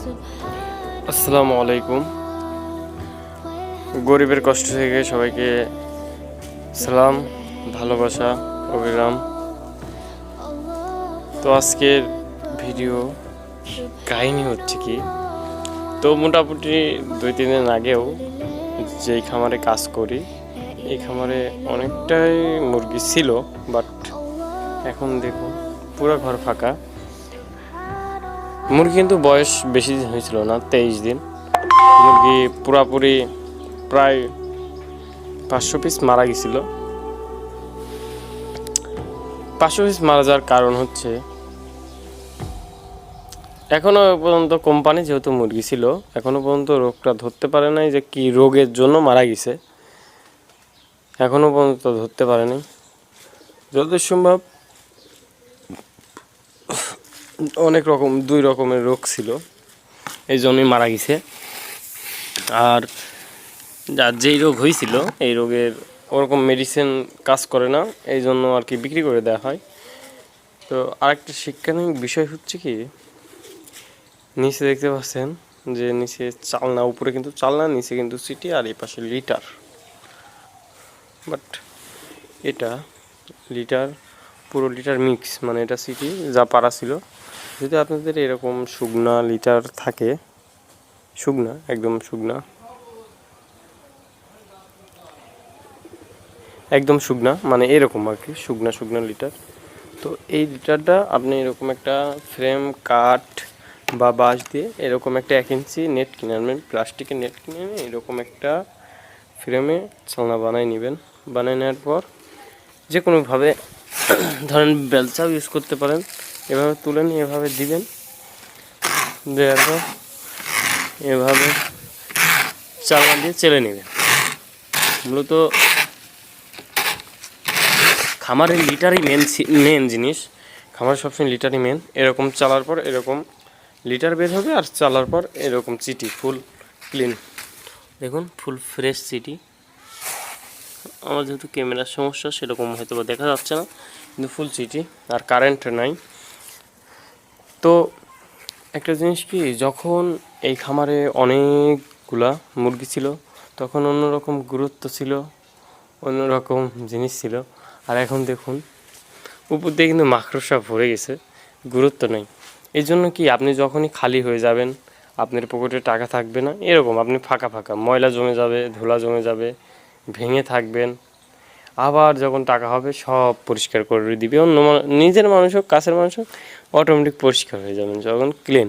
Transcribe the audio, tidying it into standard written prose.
আসসালামু আলাইকুম। গরিবের কষ্ট থেকে সবাইকে সালাম, ভালোবাসা, অবিরাম। তো আজকের ভিডিও কাহিনী হচ্ছে কি, তো মোটামুটি 2-3 দিন আগেও যেই খামারে কাজ করি, এই খামারে অনেকটাই মুরগি ছিল, বাট এখন দেখুন পুরো ঘর ফাঁকা। মুরগি কিন্তু বয়স বেশি দিন হয়েছিল না, 23 দিন। মুরগি পুরাপুরি প্রায় 500 পিস মারা গেছিল। 500 পিস মারা যাওয়ার কারণ হচ্ছে, এখনো পর্যন্ত কোম্পানি যেহেতু মুরগি ছিল, এখনো পর্যন্ত রোগটা ধরতে পারে নাই যে কি রোগের জন্য মারা গেছে, এখনো পর্যন্ত ধরতে পারে নাই। যত সম্ভব অনেক রকম 2 রকমের রোগ ছিল, এই জন্যই মারা গেছে। আর যার যেই রোগ হয়েছিল, এই রোগের ওরকম মেডিসিন কাজ করে না, এই জন্য আর কি বিক্রি করে দেওয়া হয়। তো আরেকটা শিক্ষণীয় বিষয় হচ্ছে কি, নিচে দেখতে পাচ্ছেন যে নিচে চালনা, উপরে কিন্তু চালনা, নিচে কিন্তু সিটি, আর এই পাশে লিটার। বাট এটা লিটার, পুরো লিটার মিক্স, মানে এটা সিটি যা পারা ছিল। যদি আপনাদের এরকম শুকনা লিটার থাকে, শুকনা একদম শুকনা, একদম শুকনা মানে এরকম আর কি, শুকনা শুকনা লিটার। তো এই লিটারটা আপনি এরকম একটা ফ্রেম কাঠ বা বাঁশ দিয়ে এরকম একটা 1 ইঞ্চি নেট কিনে আনবেন, প্লাস্টিকের নেট কিনে এনে এরকম একটা ফ্রেমে চালনা বানাই নেবেন। বানিয়ে নেওয়ার পর যে কোনোভাবে ধরেন বেলচাও ইউজ করতে পারেন, এভাবে তুলে নিয়ে এভাবে দিবেন, দেওয়ার পর এভাবে চালনা দিয়ে চেলে নেবেন। মূলত খামারের লিটারই মেন জিনিস, খামার সবসময় লিটারই মেন। এরকম চালার পর এরকম লিটার বের হবে, আর চালার পর এরকম চিটি ফুল ক্লিন, দেখুন ফুল ফ্রেশ চিটি। আমার যেহেতু ক্যামেরার সমস্যা, সেরকম হয়তো বা দেখা যাচ্ছে না, কিন্তু ফুল চিটি, আর কারেন্ট নাই। তো একটা জিনিস কি, যখন এই খামারে অনেকগুলা মুরগি ছিল, তখন অন্যরকম গুরুত্ব ছিল, অন্যরকম জিনিস ছিল। আর এখন দেখুন উপর দিয়ে কিন্তু মাকড়সা ভরে গেছে, গুরুত্ব নেই। এই জন্য কি, আপনি যখনই খালি হয়ে যাবেন, আপনার পকেটে টাকা থাকবে না, এরকম আপনি ফাঁকা ফাঁকা, ময়লা জমে যাবে, ধুলা জমে যাবে, ভেঙে থাকবেন। আবার যখন টাকা হবে সব পরিষ্কার করে দিবে অন্য নিজের মানুষ হোক কাছের মানুষ হোক, অটোমেটিক পরিষ্কার হয়ে যাবেন যখন ক্লিন।